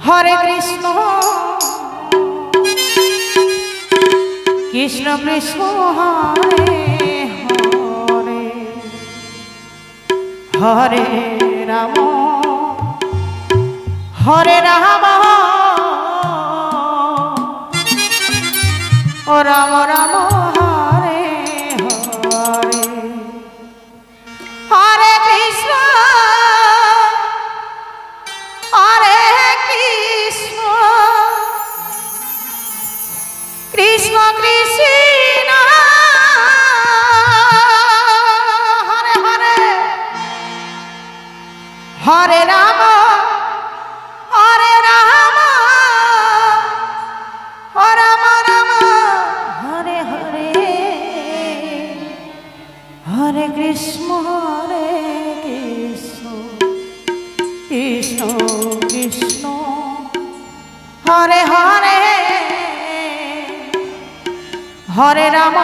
हरे कृष्ण कृष्ण कृष्ण हरे हरे हरे राम ओ राम राम हरे हरे हरे कृष्ण कृष्ण कृष्ण हरे हरे हरे राम राम हरे हरे हरे कृष्ण कृष्ण कृष्ण हरे हरे हरे राम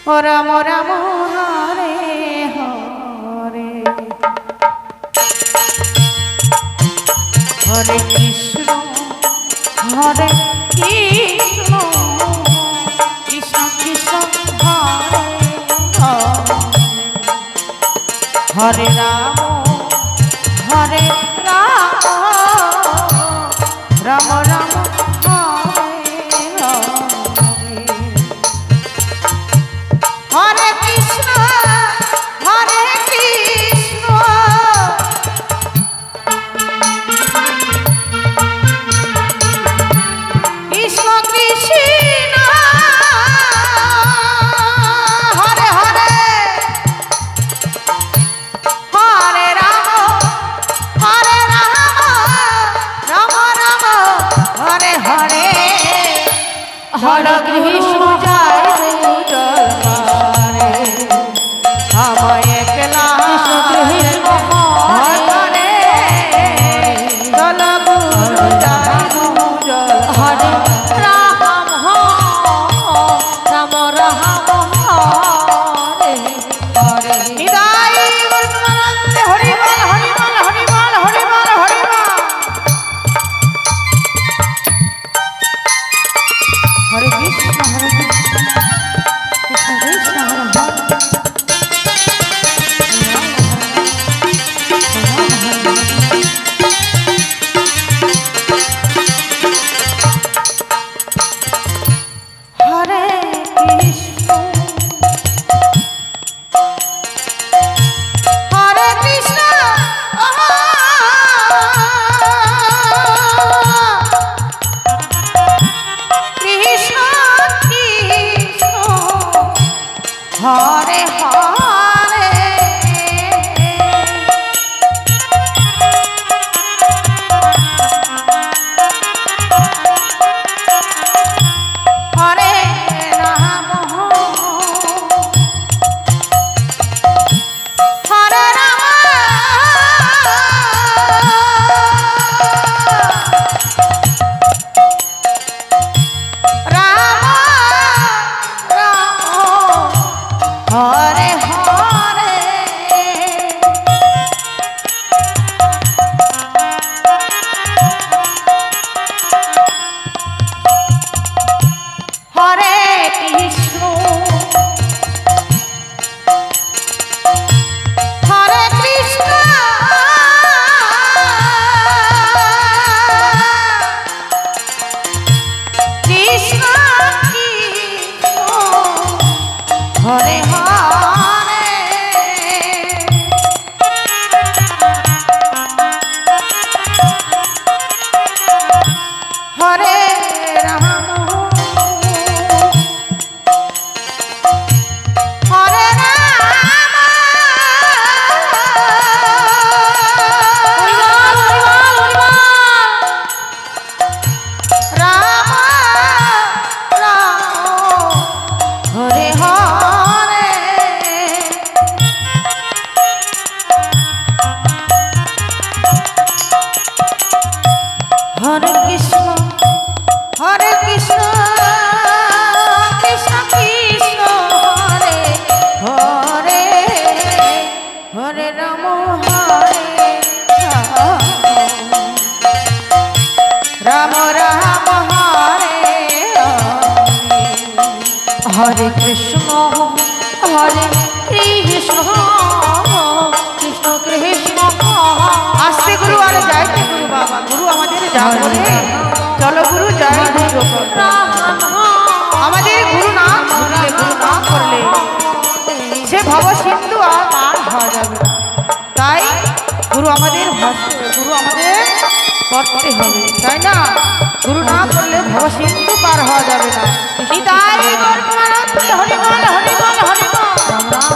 ओ राम राम हरे हरे हरे कृष्ण कृष्ण कृष्ण हरे हरे राम राम राम हरे कृष्ण कृष्ण कृष्ण हरे हरे हरे राम राम राम हरे हरे हरे कृष्ण हरे कृष्ण জয় গুরু আমাদের গুরু না ধরলে গুরু না করলে সে ভব সিন্ধু আর পার হওয়া যাবে না। তাই গুরু আমাদের গুরু আমাদের করতে হবে, তাই না? গুরু না করলে ভব সিন্ধু পার হওয়া যাবে না। তাই হরিবল হরিবল হরিবল রাম রাম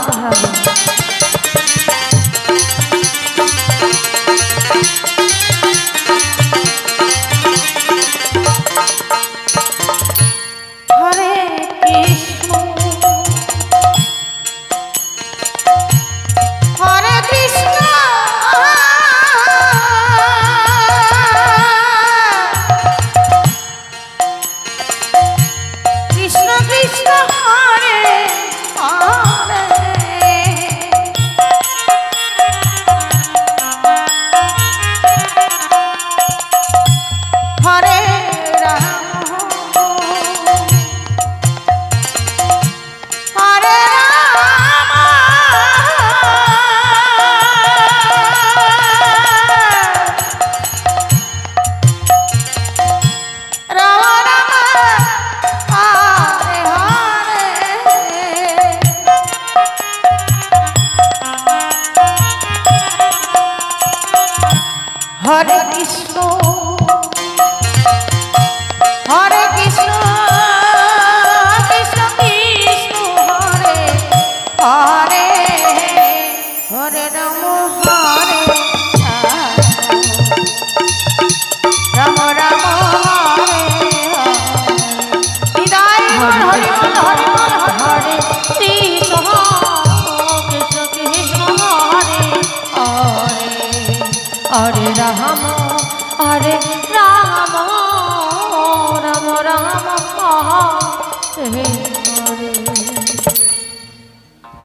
হরে Hare Krishna, Hare Krishna, Krishna Krishna, Hare Hare, Hare Rama, Hare Rama, Rama Hare Hare. Nidai Hare Hare Hare Krishna, Krishna Krishna, Hare Hare. Hare Rama, Hare Rama, Rama Rama, Hare